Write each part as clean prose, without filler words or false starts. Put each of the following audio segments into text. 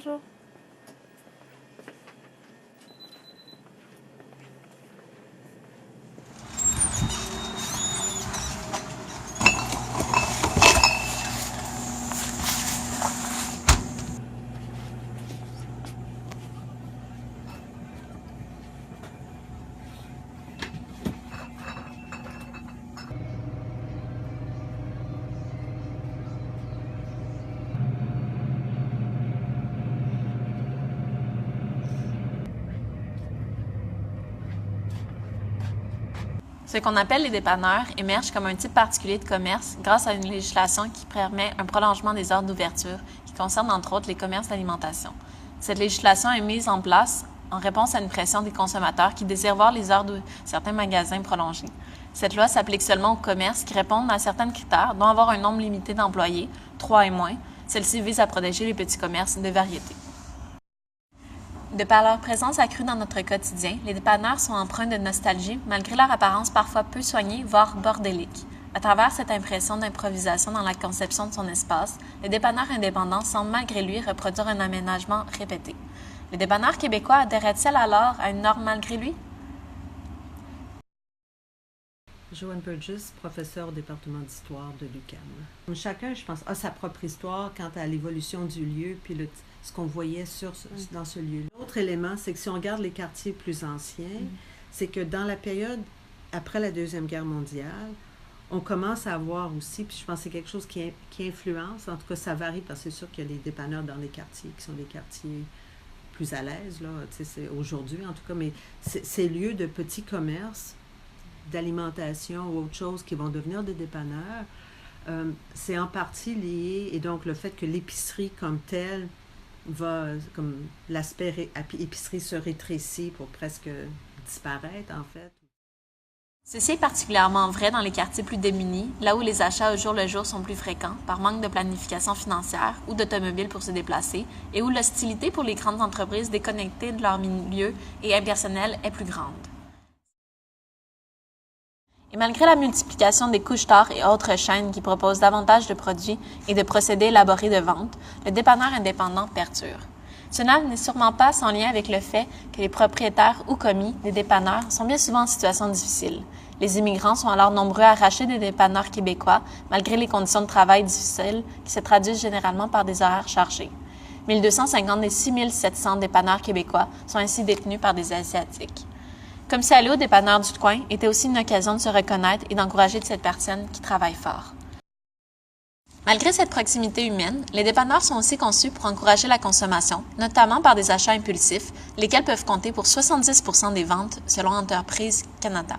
Bonjour. Ce qu'on appelle les dépanneurs émergent comme un type particulier de commerce grâce à une législation qui permet un prolongement des heures d'ouverture qui concerne entre autres les commerces d'alimentation. Cette législation est mise en place en réponse à une pression des consommateurs qui désirent voir les heures de certains magasins prolongées. Cette loi s'applique seulement aux commerces qui répondent à certains critères, dont avoir un nombre limité d'employés, 3 et moins. Celle-ci vise à protéger les petits commerces de variété. De par leur présence accrue dans notre quotidien, les dépanneurs sont empreints de nostalgie malgré leur apparence parfois peu soignée, voire bordélique. À travers cette impression d'improvisation dans la conception de son espace, le dépanneur indépendant semble malgré lui reproduire un aménagement répété. Le dépanneur québécois adhère-t-il alors à une norme malgré lui? Joanne Burgess, professeure au département d'histoire de l'UQAM. Chacun, je pense, a sa propre histoire quant à l'évolution du lieu puis ce qu'on voyait dans ce lieu. L'autre élément, c'est que si on regarde les quartiers plus anciens, c'est que dans la période après la Deuxième Guerre mondiale, on commence à avoir aussi, puis je pense que c'est quelque chose qui influence, en tout cas ça varie parce que c'est sûr qu'il y a des dépanneurs dans les quartiers qui sont des quartiers plus à l'aise, là, c'est aujourd'hui en tout cas, mais ces lieux de petits commerces, d'alimentation ou autre chose qui vont devenir des dépanneurs, c'est en partie lié, et donc le fait que l'épicerie comme telle comme l'aspect épicerie se rétrécit pour presque disparaître en fait. Ceci est particulièrement vrai dans les quartiers plus démunis, là où les achats au jour le jour sont plus fréquents par manque de planification financière ou d'automobiles pour se déplacer et où l'hostilité pour les grandes entreprises déconnectées de leur milieu et impersonnel est plus grande. Et malgré la multiplication des couche-tard et autres chaînes qui proposent davantage de produits et de procédés élaborés de vente, le dépanneur indépendant perdure. Cela n'est sûrement pas sans lien avec le fait que les propriétaires ou commis des dépanneurs sont bien souvent en situation difficile. Les immigrants sont alors nombreux à racheter des dépanneurs québécois malgré les conditions de travail difficiles qui se traduisent généralement par des horaires chargés. 1250 des 6700 dépanneurs québécois sont ainsi détenus par des Asiatiques. Comme si aller au dépanneur du coin était aussi une occasion de se reconnaître et d'encourager cette personne qui travaille fort. Malgré cette proximité humaine, les dépanneurs sont aussi conçus pour encourager la consommation, notamment par des achats impulsifs, lesquels peuvent compter pour 70% des ventes selon Entreprise Canada.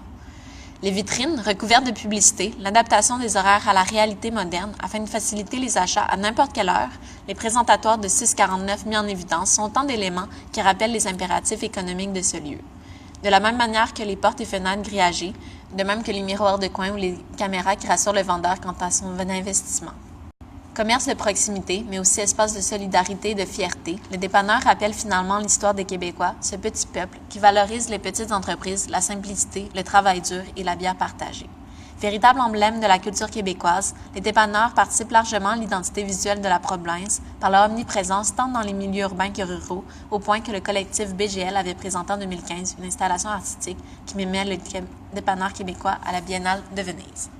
Les vitrines, recouvertes de publicité, l'adaptation des horaires à la réalité moderne afin de faciliter les achats à n'importe quelle heure, les présentatoires de 649 mis en évidence sont autant d'éléments qui rappellent les impératifs économiques de ce lieu. De la même manière que les portes et fenêtres grillagées, de même que les miroirs de coin ou les caméras qui rassurent le vendeur quant à son investissement. Commerce de proximité, mais aussi espace de solidarité et de fierté, le dépanneur rappelle finalement l'histoire des Québécois, ce petit peuple qui valorise les petites entreprises, la simplicité, le travail dur et la bière partagée. Véritable emblème de la culture québécoise, les dépanneurs participent largement à l'identité visuelle de la province par leur omniprésence tant dans les milieux urbains que ruraux, au point que le collectif BGL avait présenté en 2015 une installation artistique qui mémait le dépanneur québécois à la Biennale de Venise.